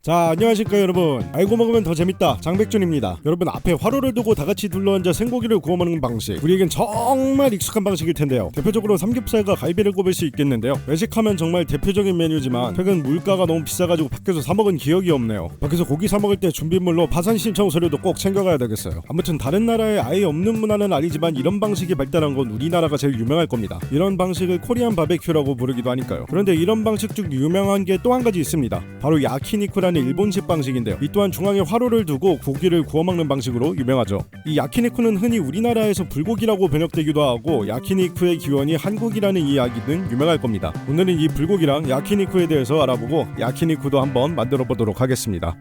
자, 안녕하십니까 여러분. 알고 먹으면 더 재밌다, 장백준입니다. 여러분, 앞에 화로를 두고 다같이 둘러앉아 생고기를 구워 먹는 방식, 우리에겐 정말 익숙한 방식일 텐데요. 대표적으로 삼겹살과 갈비를 꼽을 수 있겠는데요. 외식하면 정말 대표적인 메뉴지만 최근 물가가 너무 비싸가지고 밖에서 사 먹은 기억이 없네요. 밖에서 고기 사 먹을 때 준비물로 파산 신청 서류도 꼭 챙겨가야 되겠어요. 아무튼 다른 나라에 아예 없는 문화는 아니지만 이런 방식이 발달한 건 우리나라가 제일 유명할 겁니다. 이런 방식을 코리안 바베큐라고 부르기도 하니까요. 그런데 이런 방식 중 유명한 게 또 한 가지 있습니다. 바로 야키니쿠라는 일본식 방식인데요. 이 또한 중앙에 화로를 두고 고기를 구워 먹는 방식으로 유명하죠. 이 야키니쿠는 흔히 우리나라에서 불고기라고 번역되기도 하고 야키니쿠의 기원이 한국이라는 이야기는 유명할 겁니다. 오늘은 이 불고기랑 야키니쿠에 대해서 알아보고 야키니쿠도 한번 만들어 보도록 하겠습니다.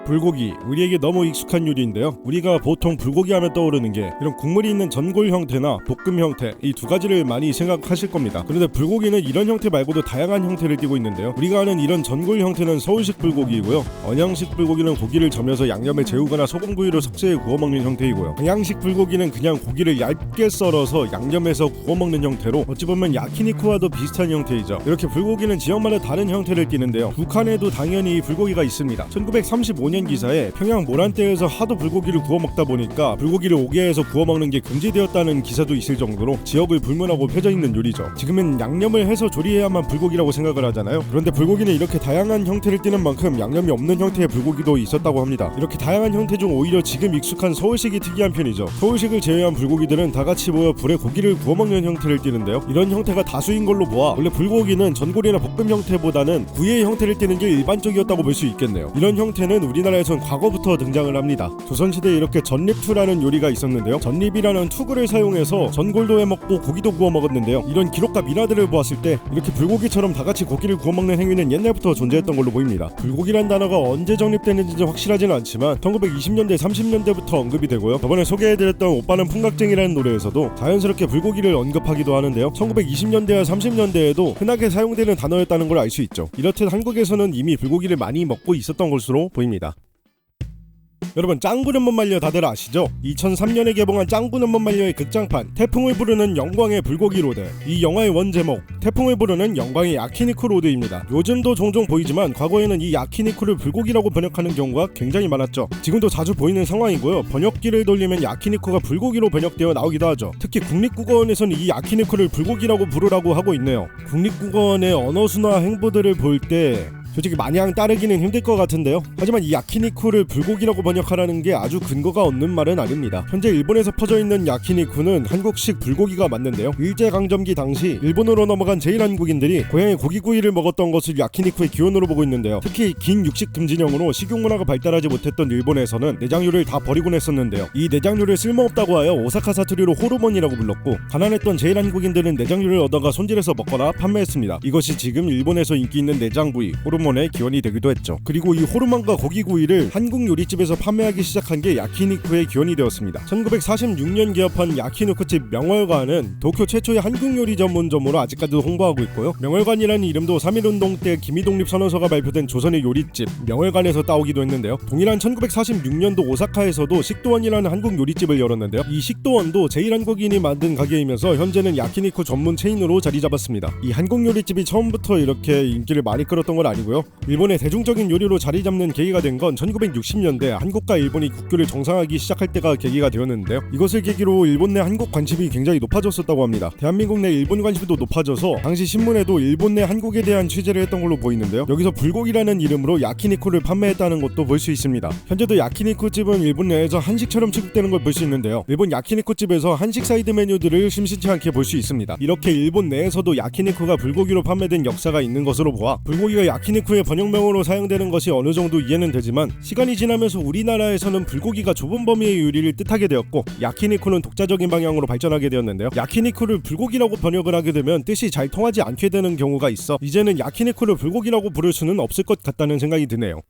불고기, 우리에게 너무 익숙한 요리인데요. 우리가 보통 불고기 하면 떠오르는 게 이런 국물이 있는 전골 형태나 볶음 형태, 이 두 가지를 많이 생각하실 겁니다. 그런데 불고기는 이런 형태 말고도 다양한 형태를 띠고 있는데요. 우리가 아는 이런 전골 형태는 서울식 불고기이고요. 언양식 불고기는 고기를 점여서 양념에 재우거나 소금구이로 석쇠에 구워 먹는 형태이고요. 동양식 불고기는 그냥 고기를 얇게 썰어서 양념해서 구워 먹는 형태로 어찌 보면 야키니쿠와도 비슷한 형태이죠. 이렇게 불고기는 지역마다 다른 형태를 띠는데요. 북한에도 당연히 불고기가 있습니다. 1935년 기사에 평양 모란대에서 하도 불고기를 구워 먹다 보니까 불고기를 옥외에서 구워 먹는 게 금지되었다는 기사도 있을 정도로 지역을 불문하고 펴져 있는 요리죠. 지금은 양념을 해서 조리해야만 불고기라고 생각을 하잖아요. 그런데 불고기는 이렇게 다양한 형태를 띠는 만큼 양념이 없는 형태의 불고기도 있었다고 합니다. 이렇게 다양한 형태 중 오히려 지금 익숙한 서울식이 특이한 편이죠. 서울식을 제외한 불고기들은 다 같이 모여 불에 고기를 구워 먹는 형태를 띠는데요. 이런 형태가 다수인 걸로 보아 원래 불고기는 전골이나 볶음 형태보다는 구이의 형태를 띠는 게 일반적이었다고 볼 수 있겠네요. 이런 형태는 우리나라에선 과거부터 등장을 합니다. 조선시대에 이렇게 전립투라는 요리가 있었는데요. 전립이라는 투구를 사용해서 전골도 해먹고 고기도 구워 먹었는데요. 이런 기록과 미라들을 보았을 때 이렇게 불고기처럼 다같이 고기를 구워 먹는 행위는 옛날부터 존재했던 걸로 보입니다. 불고기란 단어가 언제 정립됐는지 확실하지는 않지만 1920년대 30년대부터 언급이 되고요. 저번에 소개해드렸던 오빠는 풍각쟁이라는 노래에서도 자연스럽게 불고기를 언급하기도 하는데요. 1920년대와 30년대에도 흔하게 사용되는 단어였다는 걸 알 수 있죠. 이렇듯 한국에서는 이미 불고기를 많이 먹고 있었던 것으로 보입니다. 여러분, 짱구는 못 말려 다들 아시죠? 2003년에 개봉한 짱구는 못 말려의 극장판 태풍을 부르는 영광의 불고기 로드. 이 영화의 원제목 태풍을 부르는 영광의 야키니쿠 로드입니다. 요즘도 종종 보이지만 과거에는 이 야키니쿠를 불고기라고 번역하는 경우가 굉장히 많았죠. 지금도 자주 보이는 상황이고요. 번역기를 돌리면 야키니쿠가 불고기로 번역되어 나오기도 하죠. 특히 국립국어원에서는 이 야키니쿠를 불고기라고 부르라고 하고 있네요. 국립국어원의 언어순화 행보들을 볼 때 솔직히 마냥 따르기는 힘들 것 같은데요. 하지만 이 야키니쿠를 불고기라고 번역하라는 게 아주 근거가 없는 말은 아닙니다. 현재 일본에서 퍼져있는 야키니쿠는 한국식 불고기가 맞는데요. 일제강점기 당시 일본으로 넘어간 제1한국인들이 고향의 고기구이를 먹었던 것을 야키니쿠의 기원으로 보고 있는데요. 특히 긴 육식 금지령으로 식용문화가 발달하지 못했던 일본에서는 내장류를 다 버리곤 했었는데요. 이 내장류를 쓸모없다고 하여 오사카 사투리로 호르몬이라고 불렀고, 가난했던 제1한국인들은 내장류를 얻어가 손질해서 먹거나 판매했습니다. 이것이 지금 일본에서 인기 있는 내장부위 호르몬의 기원이 되기도 했죠. 그리고 이 호르몬과 고기구이를 한국 요리집에서 판매하기 시작한 게 야키니쿠의 기원이 되었습니다. 1946년 개업한 야키니쿠집 명월관은 도쿄 최초의 한국 요리 전문점으로 아직까지도 홍보하고 있고요. 명월관이라는 이름도 3.1운동 때 김이독립선언서가 발표된 조선의 요리집 명월관에서 따오기도 했는데요. 동일한 1946년도 오사카에서도 식도원이라는 한국 요리집을 열었는데요. 이 식도원도 제1한국인이 만든 가게이면서 현재는 야키니쿠 전문 체인으로 자리 잡았습니다. 이 한국 요리집이 처음부터 이렇게 인기를 많이 끌었던 건 아니고요. 일본의 대중적인 요리로 자리 잡는 계기가 된 건 1960년대 한국과 일본이 국교를 정상화하기 시작할 때가 계기가 되었는데요. 이것을 계기로 일본 내 한국 관심이 굉장히 높아졌었다고 합니다. 대한민국 내 일본 관심도 높아져서 당시 신문에도 일본 내 한국에 대한 취재를 했던 걸로 보이는데요. 여기서 불고기라는 이름으로 야키니쿠를 판매했다는 것도 볼 수 있습니다. 현재도 야키니쿠 집은 일본 내에서 한식처럼 취급되는 걸 볼 수 있는데요. 일본 야키니쿠 집에서 한식 사이드 메뉴들을 심심치 않게 볼 수 있습니다. 이렇게 일본 내에서도 야키니쿠가 불고기로 판매된 역사가 있는 것으로 보아 불고기가 야키니쿠의 번역명으로 사용되는 것이 어느 정도 이해는 되지만, 시간이 지나면서 우리나라에서는 불고기가 좁은 범위의 요리를 뜻하게 되었고 야키니쿠는 독자적인 방향으로 발전하게 되었는데요. 야키니쿠를 불고기라고 번역을 하게 되면 뜻이 잘 통하지 않게 되는 경우가 있어 이제는 야키니쿠를 불고기라고 부를 수는 없을 것 같다는 생각이 드네요.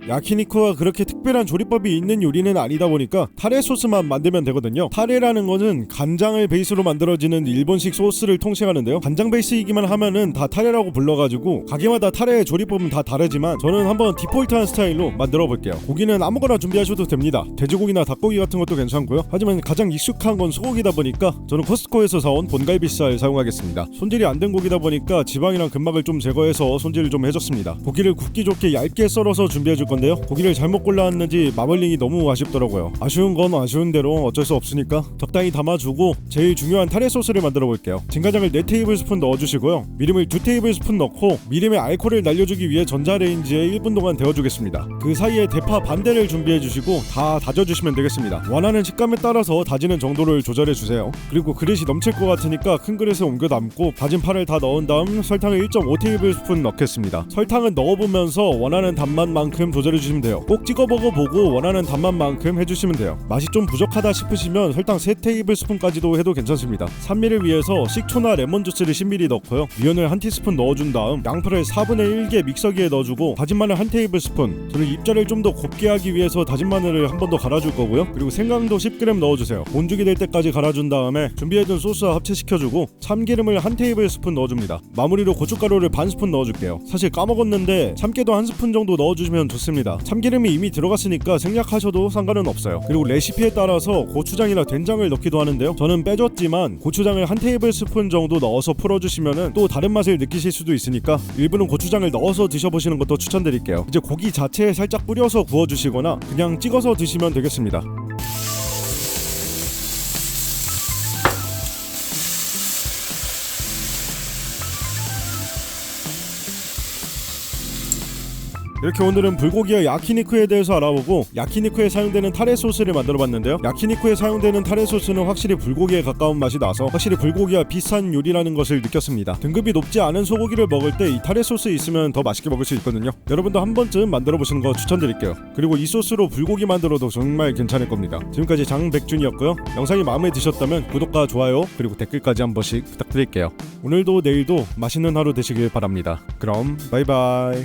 야키니쿠가 그렇게 특별한 조리법이 있는 요리는 아니다 보니까 타레 소스만 만들면 되거든요. 타레라는 것은 간장을 베이스로 만들어지는 일본식 소스를 통칭하는데요. 간장 베이스이기만 하면은 다 타레라고 불러가지고 가게마다 타레의 조리법은 다 다르지만 저는 한번 디폴트한 스타일로 만들어 볼게요. 고기는 아무거나 준비하셔도 됩니다. 돼지고기나 닭고기 같은 것도 괜찮고요. 하지만 가장 익숙한 건 소고기다 보니까 저는 코스트코에서 사온 본갈비살 사용하겠습니다. 손질이 안 된 고기다 보니까 지방이랑 근막을 좀 제거해서 손질을 좀 해줬습니다. 고기를 굽기 좋게 얇게 썰어서 준비해 줄 건데요. 고기를 잘못 골라왔는지 마블링이 너무 아쉽더라고요. 아쉬운 건 아쉬운 대로 어쩔 수 없으니까 적당히 담아주고 제일 중요한 타레 소스를 만들어 볼게요. 진간장을 4테이블스푼 넣어주시고요. 미림을 2테이블스푼 넣고 미림의 알코올을 날려주기 위해 전자레인지에 1분 동안 데워주겠습니다. 그 사이에 대파 반대를 준비해 주시고 다 다져주시면 되겠습니다. 원하는 식감에 따라서 다지는 정도를 조절해 주세요. 그리고 그릇이 넘칠 것 같으니까 큰 그릇에 옮겨 담고 다진 파를 다 넣은 다음 설탕을 1.5테이블스푼 넣겠습니다. 설탕은 넣어보면서 원하는 단맛만큼 조절해 주시면 돼요. 꼭 찍어 먹어보고 원하는 단맛만큼 해주시면 돼요. 맛이 좀 부족하다 싶으시면 설탕 3테이블스푼까지도 해도 괜찮습니다. 산미를 위해서 식초나 레몬주스를 10ml 넣고요. 미연을 1티스푼 넣어준 다음 양파를 4분의 1개 믹서기에 넣어주고 다진 마늘 1테이블스푼, 저는 입자를 좀 더 곱게 하기 위해서 다진 마늘을 한 번 더 갈아줄 거고요. 그리고 생강도 10g 넣어주세요. 본죽이 될 때까지 갈아준 다음에 준비해둔 소스와 합체시켜주고 참기름을 1테이블스푼 넣어줍니다. 마무리로 고춧가루를 반 스푼 넣어줄게요. 사실 까먹었는데 참깨도 1스푼 정도 넣어주시면 좋습니다. 참기름이 이미 들어갔으니까 생략하셔도 상관은 없어요. 그리고 레시피에 따라서 고추장이나 된장을 넣기도 하는데요. 저는 빼줬지만 고추장을 1테이블스푼 정도 넣어서 풀어주시면 또 다른 맛을 느끼실 수도 있으니까 일부는 고추장을 넣어서 드셔보시는 것도 추천드릴게요. 이제 고기 자체에 살짝 뿌려서 구워주시거나 그냥 찍어서 드시면 되겠습니다. 이렇게 오늘은 불고기와 야키니쿠에 대해서 알아보고 야키니쿠에 사용되는 타레 소스를 만들어봤는데요. 야키니쿠에 사용되는 타레 소스는 확실히 불고기에 가까운 맛이 나서 확실히 불고기와 비슷한 요리라는 것을 느꼈습니다. 등급이 높지 않은 소고기를 먹을 때 이 타레 소스 있으면 더 맛있게 먹을 수 있거든요. 여러분도 한 번쯤 만들어보시는 거 추천드릴게요. 그리고 이 소스로 불고기 만들어도 정말 괜찮을 겁니다. 지금까지 장백준이었고요. 영상이 마음에 드셨다면 구독과 좋아요 그리고 댓글까지 한 번씩 부탁드릴게요. 오늘도 내일도 맛있는 하루 되시길 바랍니다. 그럼 바이바이.